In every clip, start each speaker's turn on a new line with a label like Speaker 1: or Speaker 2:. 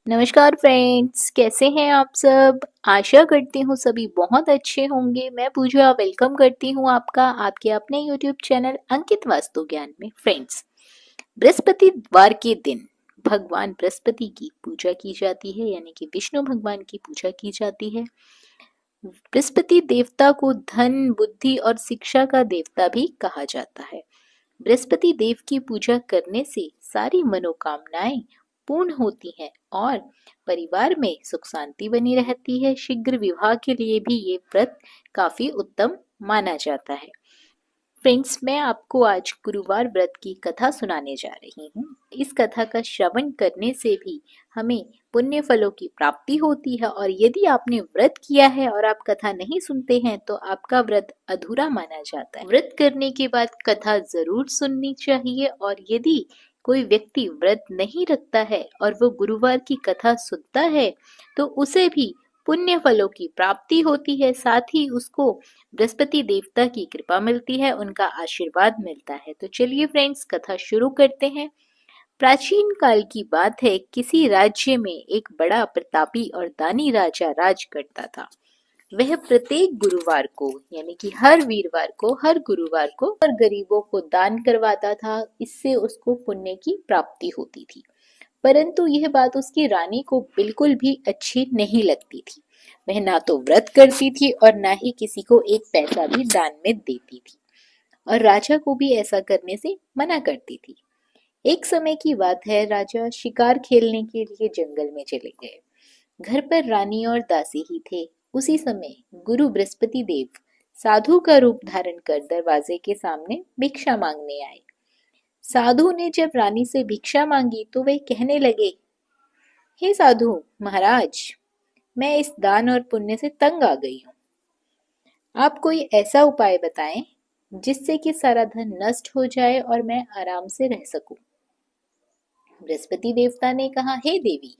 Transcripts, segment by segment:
Speaker 1: नमस्कार फ्रेंड्स, कैसे हैं आप सब। आशा करती हूँ सभी बहुत अच्छे होंगे। मैं पूजा वेलकम करती हूँ आपका आपके अपने यूट्यूब चैनल अंकित वास्तु ज्ञान में। फ्रेंड्स, बृहस्पतिवार के दिन भगवान बृहस्पति की पूजा की जाती है, यानी कि विष्णु भगवान की पूजा की जाती है। बृहस्पति देवता को धन, बुद्धि और शिक्षा का देवता भी कहा जाता है। बृहस्पति देव की पूजा करने से सारी मनोकामनाएं पूर्ण होती हैं और परिवार में सुख शांति बनी रहती है। शीघ्र विवाह के लिए भी ये व्रत काफी उत्तम माना जाता है। फ्रेंड्स, मैं आपको आज गुरुवार व्रत की कथा सुनाने जा रही हूँ। इस कथा का श्रवण करने से भी हमें पुण्य फलों की प्राप्ति होती है, और यदि आपने व्रत किया है और आप कथा नहीं सुनते हैं तो आपका व्रत अधूरा माना जाता है। व्रत करने के बाद कथा जरूर सुननी चाहिए, और यदि कोई व्यक्ति व्रत नहीं रखता है और वो गुरुवार की कथा सुनता है तो उसे भी पुण्य फलों की प्राप्ति होती है। साथ ही उसको बृहस्पति देवता की कृपा मिलती है, उनका आशीर्वाद मिलता है। तो चलिए फ्रेंड्स, कथा शुरू करते हैं। प्राचीन काल की बात है। किसी राज्य में एक बड़ा प्रतापी और दानी राजा राज करता था। वह प्रत्येक गुरुवार को, यानी कि हर वीरवार को, हर गुरुवार को और गरीबों को दान करवाता था। इससे उसको पुण्य की प्राप्ति होती थी। परंतु यह बात उसकी रानी को बिल्कुल भी अच्छी नहीं लगती थी। वह ना तो व्रत करती थी और ना ही किसी को एक पैसा भी दान में देती थी, और राजा को भी ऐसा करने से मना करती थी। एक समय की बात है, राजा शिकार खेलने के लिए जंगल में चले गए। घर पर रानी और दासी ही थे। उसी समय गुरु बृहस्पति देव साधु का रूप धारण कर दरवाजे के सामने भिक्षा मांगने आए। साधु ने जब रानी से भिक्षा मांगी तो वे कहने लगे, हे साधु महाराज, मैं इस दान और पुण्य से तंग आ गई हूँ। आप कोई ऐसा उपाय बताएं जिससे कि सारा धन नष्ट हो जाए और मैं आराम से रह सकूं। बृहस्पति देवता ने कहा, हे देवी,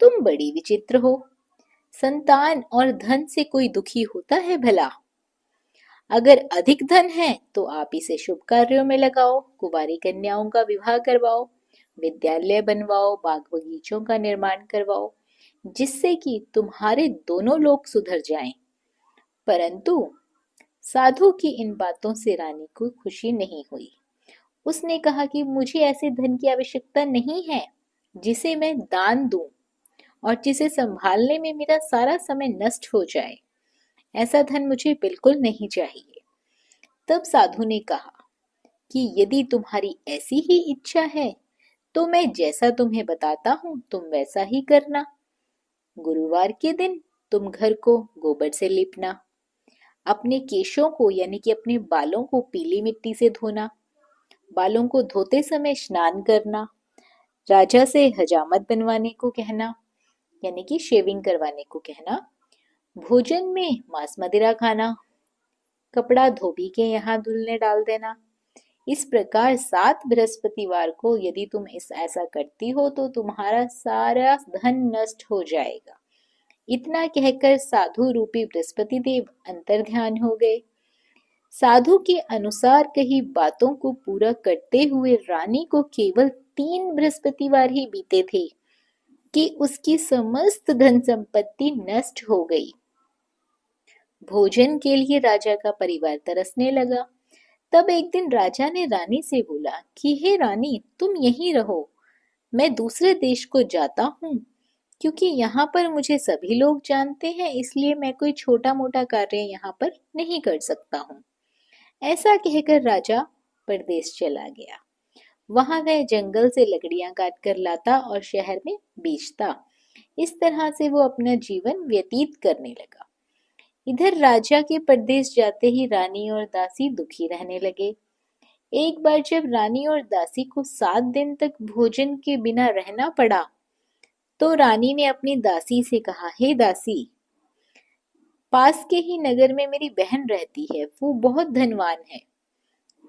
Speaker 1: तुम बड़ी विचित्र हो। संतान और धन से कोई दुखी होता है भला? अगर अधिक धन है तो आप इसे शुभ कार्यों में लगाओ, कुंवारी कन्याओं का विवाह करवाओ, विद्यालय बनवाओ, बाग बगीचों का निर्माण करवाओ, जिससे कि तुम्हारे दोनों लोग सुधर जाएं। परंतु साधु की इन बातों से रानी को खुशी नहीं हुई। उसने कहा कि मुझे ऐसे धन की आवश्यकता नहीं है जिसे मैं दान दूं और जिसे संभालने में मेरा सारा समय नष्ट हो जाए। ऐसा धन मुझे बिल्कुल नहीं चाहिए। तब साधु ने कहा कि यदि तुम्हारी ऐसी ही इच्छा है तो मैं जैसा तुम्हें बताता हूं तुम वैसा ही करना। गुरुवार के दिन तुम घर को गोबर से लीपना, अपने केशों को यानी कि अपने बालों को पीली मिट्टी से धोना, बालों को धोते समय स्नान करना, राजा से हजामत बनवाने को कहना, यानी कि शेविंग करवाने को कहना, भोजन में मांस मदिरा खाना, कपड़ा धोबी के यहाँ धुलने डाल देना। इस प्रकार 7 बृहस्पतिवार को यदि तुम ऐसा करती हो तो तुम्हारा सारा धन नष्ट हो जाएगा। इतना कहकर साधु रूपी बृहस्पति देव अंतर्ध्यान हो गए। साधु के अनुसार कही बातों को पूरा करते हुए रानी को केवल 3 बृहस्पतिवार ही बीते थे कि उसकी समस्त धन संपत्ति नष्ट हो गई। भोजन के लिए राजा का परिवार तरसने लगा। तब एक दिन राजा ने रानी से बोला कि हे रानी, तुम यहीं रहो, मैं दूसरे देश को जाता हूँ, क्योंकि यहाँ पर मुझे सभी लोग जानते हैं, इसलिए मैं कोई छोटा मोटा कार्य यहाँ पर नहीं कर सकता हूँ। ऐसा कहकर राजा परदेश चला गया। वहां वह जंगल से लकड़ियां काट कर लाता और शहर में बेचता। इस तरह से वो अपना जीवन व्यतीत करने लगा। इधर राजा के परदेश जाते ही रानी और दासी दुखी रहने लगे। एक बार जब रानी और दासी को 7 दिन तक भोजन के बिना रहना पड़ा तो रानी ने अपनी दासी से कहा, हे दासी, पास के ही नगर में मेरी बहन रहती है, वो बहुत धनवान है।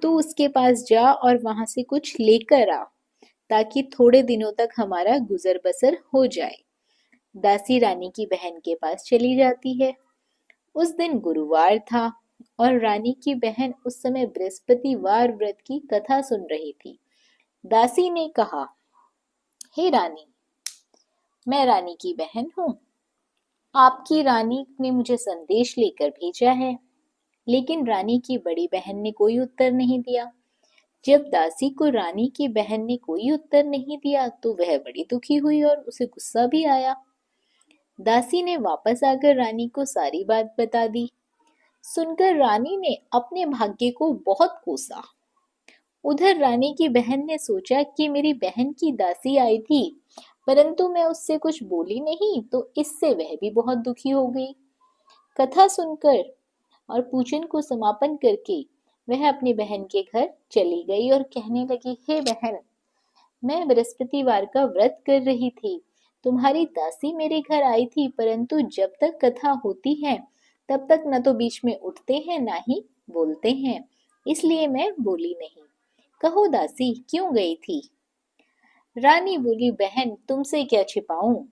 Speaker 1: तू उसके पास जा और वहां से कुछ लेकर आ, ताकि थोड़े दिनों तक हमारा गुजर बसर हो जाए। दासी रानी की बहन के पास चली जाती है। उस दिन गुरुवार था और रानी की बहन उस समय बृहस्पतिवार व्रत की कथा सुन रही थी। दासी ने कहा, हे रानी, मैं रानी की बहन हूँ। आपकी रानी ने मुझे संदेश लेकर भेजा है। लेकिन रानी की बड़ी बहन ने कोई उत्तर नहीं दिया। जब दासी को रानी की बहन ने कोई उत्तर नहीं दिया तो वह बड़ी दुखी हुई और उसे गुस्सा भी आया। दासी ने वापस आकर रानी को सारी बात बता दी। सुनकर रानी ने अपने भाग्य को बहुत कोसा। उधर रानी की बहन ने सोचा कि मेरी बहन की दासी आई थी, परंतु मैं उससे कुछ बोली नहीं तो इससे वह भी बहुत दुखी हो गई। कथा सुनकर और पूजन को समापन करके वह अपनी बहन के घर चली गई और कहने लगी, हे बहन, मैं बृहस्पतिवार का व्रत कर रही थी। तुम्हारी दासी मेरे घर आई थी, परंतु जब तक कथा होती है तब तक न तो बीच में उठते हैं ना ही बोलते हैं, इसलिए मैं बोली नहीं। कहो दासी, क्यों गई थी? रानी बोली, बहन, तुमसे क्या छिपाऊं,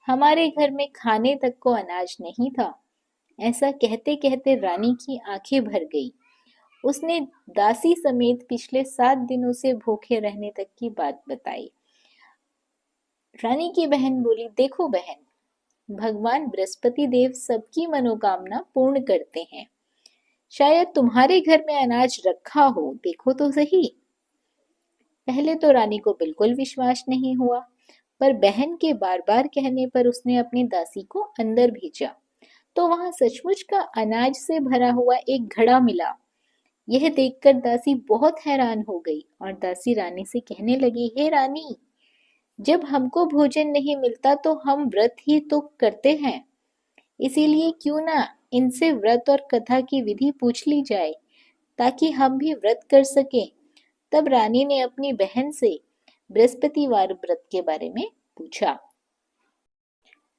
Speaker 1: हमारे घर में खाने तक को अनाज नहीं था। ऐसा कहते कहते रानी की आंखें भर गई। उसने दासी समेत पिछले 7 दिनों से भूखे रहने तक की बात बताई। रानी की बहन बोली, देखो बहन, भगवान बृहस्पति देव सबकी मनोकामना पूर्ण करते हैं। शायद तुम्हारे घर में अनाज रखा हो, देखो तो सही। पहले तो रानी को बिल्कुल विश्वास नहीं हुआ, पर बहन के बार बार कहने पर उसने अपनी दासी को अंदर भेजा तो वहां सचमुच का अनाज से भरा हुआ एक घड़ा मिला। यह देखकर दासी बहुत हैरान हो गई और दासी रानी से कहने लगी, हे रानी, जब हमको भोजन नहीं मिलता तो हम व्रत ही तो करते हैं, इसीलिए क्यों ना इनसे व्रत और कथा की विधि पूछ ली जाए ताकि हम भी व्रत कर सकें। तब रानी ने अपनी बहन से बृहस्पतिवार व्रत के बारे में पूछा।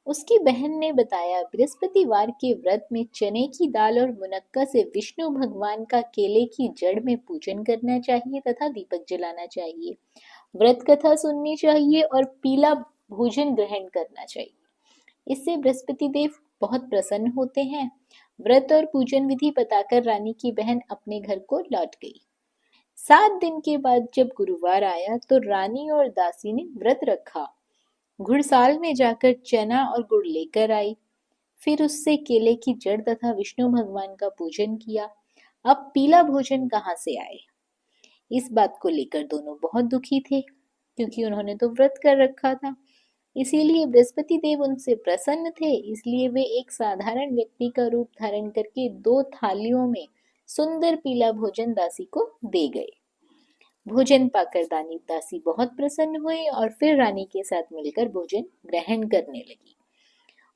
Speaker 1: उसकी बहन ने बताया, बृहस्पतिवार के व्रत में चने की दाल और मुनक्का से विष्णु भगवान का केले की जड़ में पूजन करना चाहिए तथा दीपक जलाना चाहिए। व्रत कथा सुननी चाहिए और पीला भोजन ग्रहण करना चाहिए। इससे बृहस्पति देव बहुत प्रसन्न होते हैं। व्रत और पूजन विधि बताकर रानी की बहन अपने घर को लौट गई। 7 दिन के बाद जब गुरुवार आया तो रानी और दासी ने व्रत रखा। घुड़साल में जाकर चना और गुड़ लेकर आई। फिर उससे केले की जड़ तथा विष्णु भगवान का पूजन किया। अब पीला भोजन कहाँ से आए? इस बात को लेकर दोनों बहुत दुखी थे, क्योंकि उन्होंने तो व्रत कर रखा था। इसीलिए बृहस्पति देव उनसे प्रसन्न थे, इसलिए वे एक साधारण व्यक्ति का रूप धारण करके 2 थालियों में सुंदर पीला भोजन दासी को दे गए। भोजन पाकर दासी बहुत प्रसन्न हुई और फिर रानी के साथ मिलकर भोजन ग्रहण करने लगी।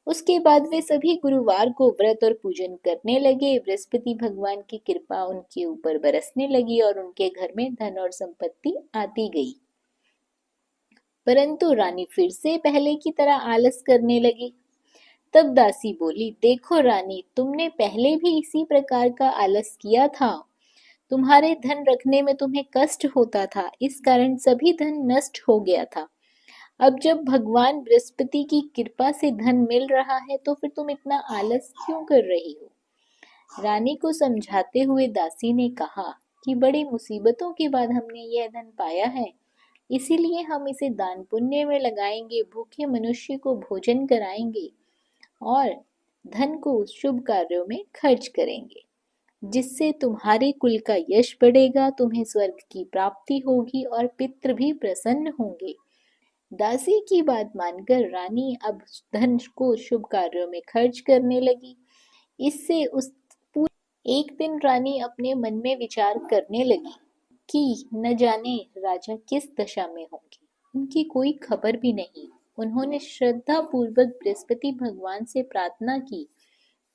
Speaker 1: उसके बाद वे सभी गुरुवार को व्रत और पूजन करने लगे। बृहस्पति भगवान की कृपा उनके ऊपर बरसने लगी और उनके घर में धन और संपत्ति आती गई। परंतु रानी फिर से पहले की तरह आलस करने लगी। तब दासी बोली, देखो रानी, तुमने पहले भी इसी प्रकार का आलस किया था। तुम्हारे धन रखने में तुम्हें कष्ट होता था, इस कारण सभी धन नष्ट हो गया था। अब जब भगवान बृहस्पति की कृपा से धन मिल रहा है तो फिर तुम इतना आलस क्यों कर रही हो? रानी को समझाते हुए दासी ने कहा कि बड़ी मुसीबतों के बाद हमने यह धन पाया है, इसीलिए हम इसे दान पुण्य में लगाएंगे, भूखे मनुष्य को भोजन कराएंगे और धन को शुभ कार्यों में खर्च करेंगे, जिससे तुम्हारे कुल का यश बढ़ेगा, तुम्हें स्वर्ग की प्राप्ति होगी और पितृ भी प्रसन्न होंगे। दासी की बात मानकर रानी अब धन को शुभ कार्यों में खर्च करने लगी। इससे एक दिन रानी अपने मन में विचार करने लगी कि न जाने राजा किस दशा में होंगे, उनकी कोई खबर भी नहीं। उन्होंने श्रद्धा पूर्वक बृहस्पति भगवान से प्रार्थना की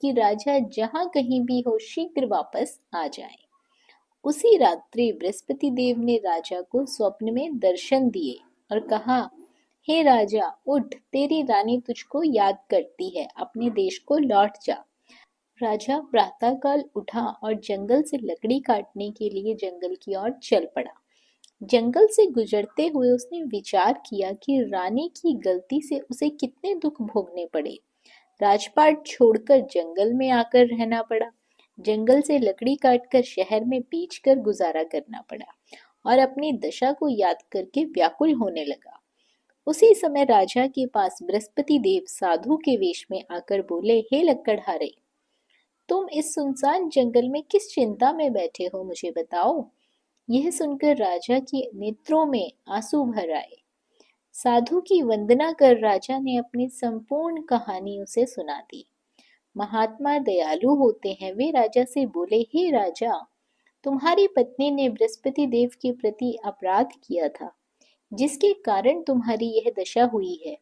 Speaker 1: कि राजा जहां कहीं भी हो शीघ्र वापस आ जाए। उसी रात्रि बृहस्पति देव ने राजा को स्वप्न में दर्शन दिए और कहा, हे राजा, उठ, तेरी रानी तुझको याद करती है, अपने देश को लौट जा। राजा प्रातःकाल उठा और जंगल से लकड़ी काटने के लिए जंगल की ओर चल पड़ा। जंगल से गुजरते हुए उसने विचार किया कि रानी की गलती से उसे कितने दुख भोगने पड़े। राजपाट छोड़कर जंगल में आकर रहना पड़ा। जंगल से लकड़ी काटकर शहर में बेचकर गुजारा करना पड़ा और अपनी दशा को याद करके व्याकुल होने लगा। उसी समय राजा के पास बृहस्पति देव साधु के वेश में आकर बोले, हे लक्कड़हारे, तुम इस सुनसान जंगल में किस चिंता में बैठे हो, मुझे बताओ। यह सुनकर राजा के नेत्रों में आंसू भर आए। साधु की वंदना कर राजा ने अपनी संपूर्ण कहानी उसे सुना दी। महात्मा दयालु होते हैं। वे राजा से बोले, हे राजा, तुम्हारी पत्नी ने बृहस्पति देव के प्रति अपराध किया था, जिसके कारण तुम्हारी यह दशा हुई है।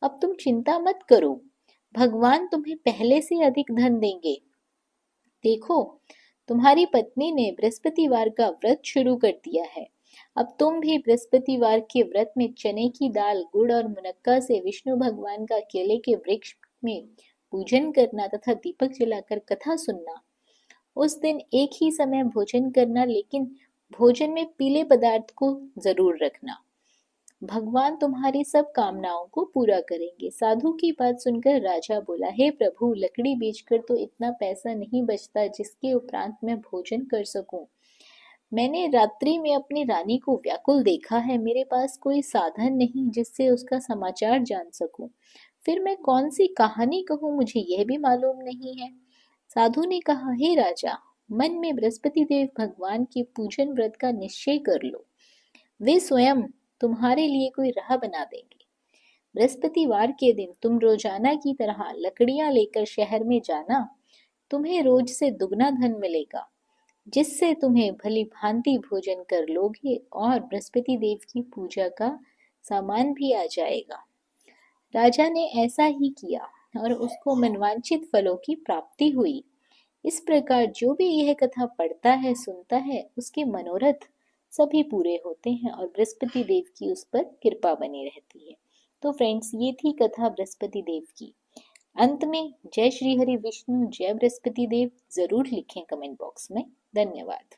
Speaker 1: अब तुम चिंता मत करो, भगवान तुम्हें पहले से अधिक धन देंगे। देखो, तुम्हारी पत्नी ने बृहस्पतिवार का व्रत शुरू कर दिया है। अब तुम भी बृहस्पतिवार के व्रत में चने की दाल, गुड़ और मुनक्का से विष्णु भगवान का केले के वृक्ष में पूजन करना तथा दीपक जलाकर कथा सुनना। उस दिन एक ही समय भोजन करना, लेकिन भोजन में पीले पदार्थ को जरूर रखना। भगवान तुम्हारी सब कामनाओं को पूरा करेंगे। साधु की बात सुनकर राजा बोला, हे प्रभु, लकड़ी बेचकर तो इतना पैसा नहीं बचता जिसके उपरांत मैं भोजन कर सकूं। मैंने रात्रि में अपनी रानी को व्याकुल देखा है। मेरे पास कोई साधन नहीं जिससे उसका समाचार जान सकूं। फिर मैं कौन सी कहानी कहूं, मुझे यह भी मालूम नहीं है। साधु ने कहा, हे राजा, मन में बृहस्पति देव भगवान के पूजन व्रत का निश्चय कर लो। वे स्वयं तुम्हारे लिए कोई राह बना देंगे। बृहस्पतिवार के दिन तुम रोजाना की तरह लकड़ियां लेकर शहर में जाना। तुम्हें रोज से दुगना धन मिलेगा, जिससे तुम्हें भली भांति भोजन कर लोगे और बृहस्पति देव की पूजा का सामान भी आ जाएगा। राजा ने ऐसा ही किया और उसको मनवांछित फलों की प्राप्ति हुई। इस प्रकार जो भी यह कथा पढ़ता है, सुनता है, उसके मनोरथ सभी पूरे होते हैं और बृहस्पति देव की उस पर कृपा बनी रहती है। तो फ्रेंड्स, ये थी कथा बृहस्पति देव की। अंत में जय श्री हरि विष्णु, जय बृहस्पति देव जरूर लिखें कमेंट बॉक्स में। धन्यवाद।